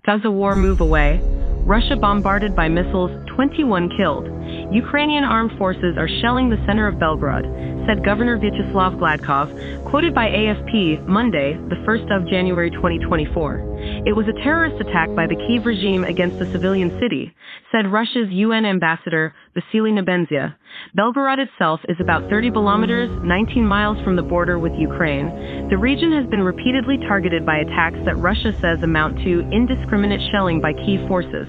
Gaza war move away. Russia bombarded by missiles, 21 killed. Ukrainian armed forces are shelling the center of Belgorod, said Governor Vyacheslav Gladkov, quoted by AFP Monday, the 1st of January 2024. It was a terrorist attack by the Kyiv regime against a civilian city, said Russia's UN ambassador, Vasily Nebenzya. Belgorod itself is about 30 kilometers, 19 miles from the border with Ukraine. The region has been repeatedly targeted by attacks that Russia says amount to indiscriminate shelling by Kyiv forces.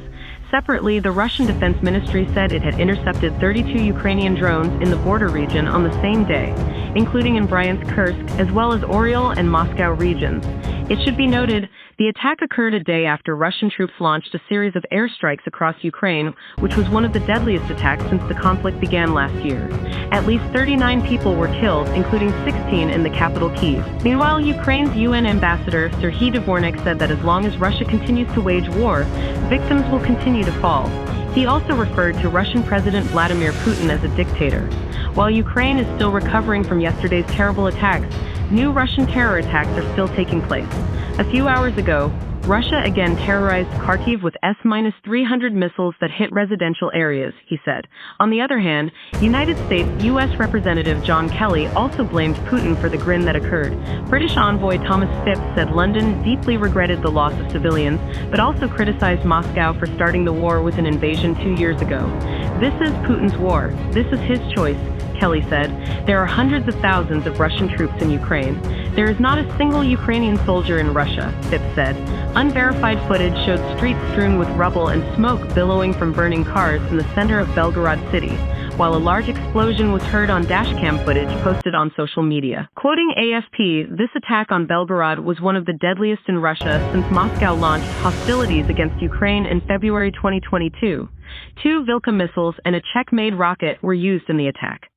Separately, the Russian Defense Ministry said it had intercepted 32 Ukrainian drones in the border region on the same day, including in Bryansk, Kursk, as well as Oryol and Moscow regions. It should be noted, the attack occurred a day after Russian troops launched a series of airstrikes across Ukraine, which was one of the deadliest attacks since the conflict began last year. At least 39 people were killed, including 16 in the capital Kyiv. Meanwhile, Ukraine's UN ambassador, Serhiy Dvornik, said that as long as Russia continues to wage war, victims will continue to fall. He also referred to Russian President Vladimir Putin as a dictator. While Ukraine is still recovering from yesterday's terrible attacks, new Russian terror attacks are still taking place. A few hours ago, Russia again terrorized Kharkiv with S-300 missiles that hit residential areas, he said. On the other hand, United States U.S. Representative John Kelly also blamed Putin for the grin that occurred. British envoy Thomas Phipps said London deeply regretted the loss of civilians, but also criticized Moscow for starting the war with an invasion 2 years ago. This is Putin's war. This is his choice, Kelly said. There are hundreds of thousands of Russian troops in Ukraine. There is not a single Ukrainian soldier in Russia, Phipps said. Unverified footage showed streets strewn with rubble and smoke billowing from burning cars in the center of Belgorod city, while a large explosion was heard on dashcam footage posted on social media. Quoting AFP, this attack on Belgorod was one of the deadliest in Russia since Moscow launched hostilities against Ukraine in February 2022. 2 Vilka missiles and a Czech-made rocket were used in the attack.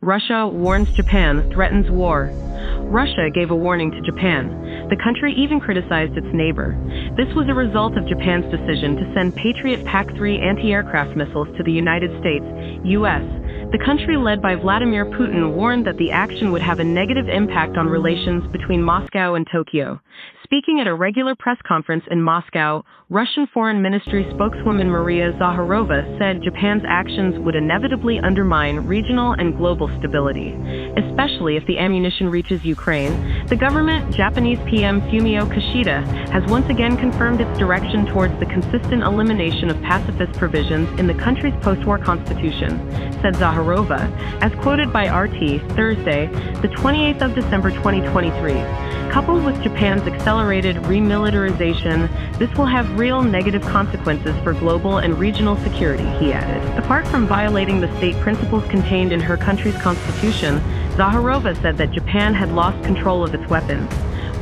Russia warns Japan, threatens war. Russia gave a warning to Japan. The country even criticized its neighbor. This was a result of Japan's decision to send Patriot PAC-3 anti-aircraft missiles to the United States, U.S. The country led by Vladimir Putin warned that the action would have a negative impact on relations between Moscow and Tokyo. Speaking at a regular press conference in Moscow, Russian Foreign Ministry spokeswoman Maria Zakharova said Japan's actions would inevitably undermine regional and global stability, especially if the ammunition reaches Ukraine. The government, Japanese PM Fumio Kishida, has once again confirmed its direction towards the consistent elimination of pacifist provisions in the country's post-war constitution, said Zakharova, as quoted by RT Thursday, the 28th of December 2023. Coupled with Japan's accelerated remilitarization, this will have real negative consequences for global and regional security, he added. Apart from violating the state principles contained in her country's constitution, Zakharova said that Japan had lost control of its weapons,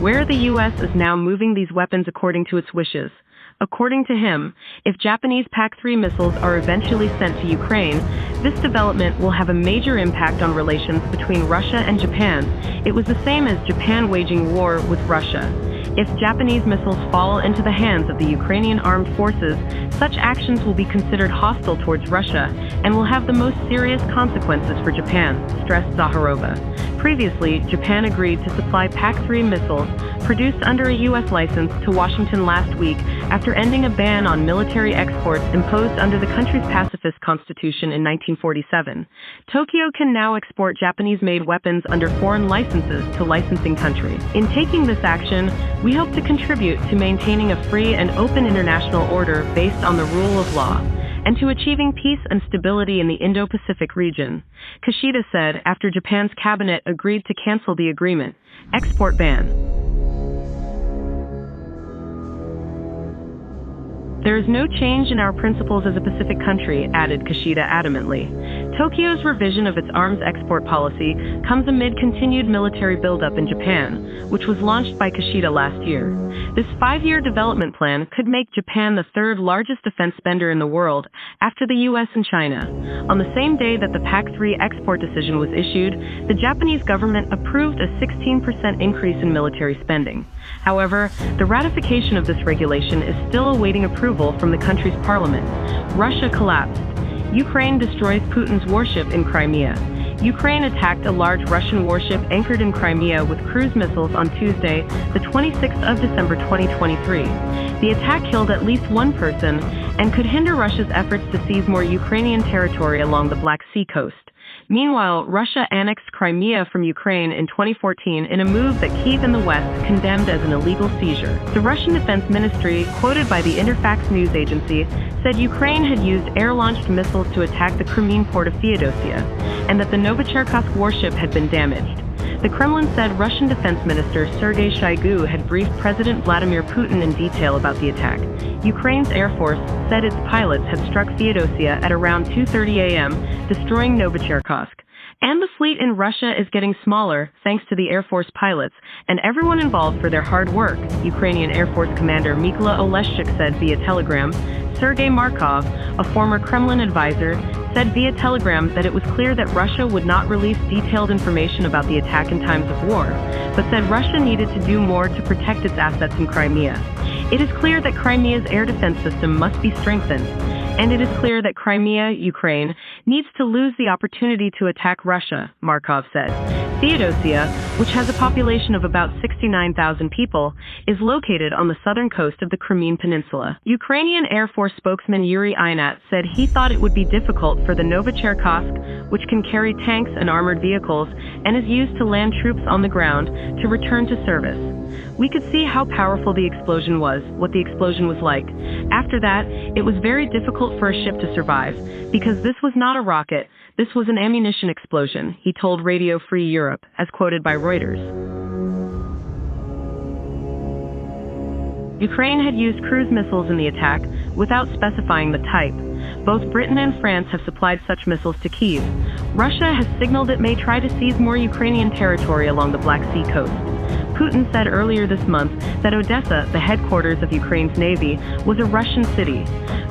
where the U.S. is now moving these weapons according to its wishes. According to him, if Japanese PAC-3 missiles are eventually sent to Ukraine, this development will have a major impact on relations between Russia and Japan. It was the same as Japan waging war with Russia. If Japanese missiles fall into the hands of the Ukrainian armed forces, such actions will be considered hostile towards Russia and will have the most serious consequences for Japan, stressed Zakharova. Previously, Japan agreed to supply PAC-3 missiles produced under a U.S. license to Washington last week after ending a ban on military exports imposed under the country's pacifist constitution in 1947. Tokyo can now export Japanese-made weapons under foreign licenses to licensing countries. In taking this action, we hope to contribute to maintaining a free and open international order based on the rule of law, and to achieving peace and stability in the Indo-Pacific region, Kishida said after Japan's cabinet agreed to cancel the agreement. Export ban. There is no change in our principles as a Pacific country, added Kishida adamantly. Tokyo's revision of its arms export policy comes amid continued military buildup in Japan, which was launched by Kishida last year. This 5-year development plan could make Japan the 3rd largest defense spender in the world after the U.S. and China. On the same day that the PAC-3 export decision was issued, the Japanese government approved a 16% increase in military spending. However, the ratification of this regulation is still awaiting approval from the country's parliament. Russia collapsed. Ukraine destroys Putin's warship in Crimea. Ukraine attacked a large Russian warship anchored in Crimea with cruise missiles on Tuesday, the 26th of December 2023. The attack killed at least one person and could hinder Russia's efforts to seize more Ukrainian territory along the Black Sea coast. Meanwhile, Russia annexed Crimea from Ukraine in 2014 in a move that Kyiv and the West condemned as an illegal seizure. The Russian Defense Ministry, quoted by the Interfax news agency, said Ukraine had used air-launched missiles to attack the Crimean port of Feodosia, and that the Novocherkassk warship had been damaged. The Kremlin said Russian Defense Minister Sergei Shoigu had briefed President Vladimir Putin in detail about the attack. Ukraine's Air Force said its pilots had struck Feodosia at around 2:30 a.m., destroying Novocherkassk. And the fleet in Russia is getting smaller thanks to the Air Force pilots and everyone involved for their hard work, Ukrainian Air Force Commander Mykola Oleshchuk said via Telegram. Sergei Markov, a former Kremlin advisor, said via Telegram that it was clear that Russia would not release detailed information about the attack in times of war, but said Russia needed to do more to protect its assets in Crimea. It is clear that Crimea's air defense system must be strengthened, and it is clear that Crimea, Ukraine, needs to lose the opportunity to attack Russia, Markov said. Feodosia, which has a population of about 69,000 people, is located on the southern coast of the Crimean Peninsula. Ukrainian Air Force spokesman Yuri Inat said he thought it would be difficult for the Novocherkassk, which can carry tanks and armored vehicles and is used to land troops on the ground, to return to service. We could see how powerful the explosion was, what the explosion was like. After that, it was very difficult for a ship to survive, because this was not a rocket, this was an ammunition explosion, he told Radio Free Europe, as quoted by Reuters. Ukraine had used cruise missiles in the attack, without specifying the type. Both Britain and France have supplied such missiles to Kyiv. Russia has signaled it may try to seize more Ukrainian territory along the Black Sea coast. Putin said earlier this month that Odessa, the headquarters of Ukraine's navy, was a Russian city.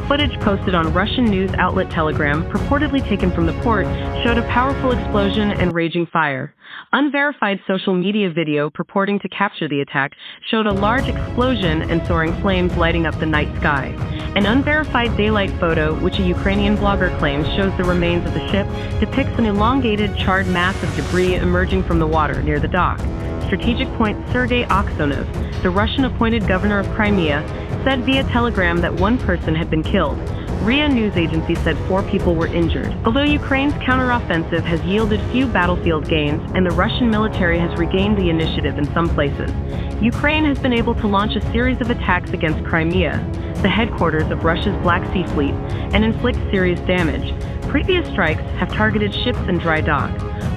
Footage posted on Russian news outlet Telegram, purportedly taken from the port, showed a powerful explosion and raging fire. Unverified social media video purporting to capture the attack showed a large explosion and soaring flames lighting up the night sky. An unverified daylight photo, which a Ukrainian blogger claims shows the remains of the ship, depicts an elongated, charred mass of debris emerging from the water near the dock. Strategic Point Sergei Aksyonov, the Russian-appointed governor of Crimea, said via Telegram that one person had been killed. RIA news agency said 4 people were injured. Although Ukraine's counteroffensive has yielded few battlefield gains and the Russian military has regained the initiative in some places, Ukraine has been able to launch a series of attacks against Crimea, the headquarters of Russia's Black Sea Fleet, and inflict serious damage. Previous strikes have targeted ships and dry dock.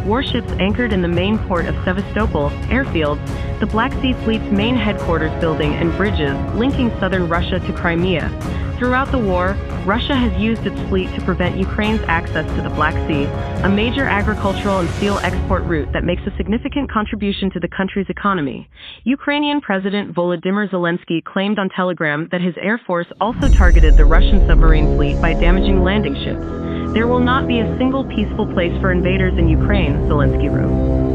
Warships anchored in the main port of Sevastopol, airfields, the Black Sea Fleet's main headquarters building and bridges linking southern Russia to Crimea. Throughout the war, Russia has used its fleet to prevent Ukraine's access to the Black Sea, a major agricultural and steel export route that makes a significant contribution to the country's economy. Ukrainian President Volodymyr Zelensky claimed on Telegram that his air force also targeted the Russian submarine fleet by damaging landing ships. There will not be a single peaceful place for invaders in Ukraine, Zelensky wrote.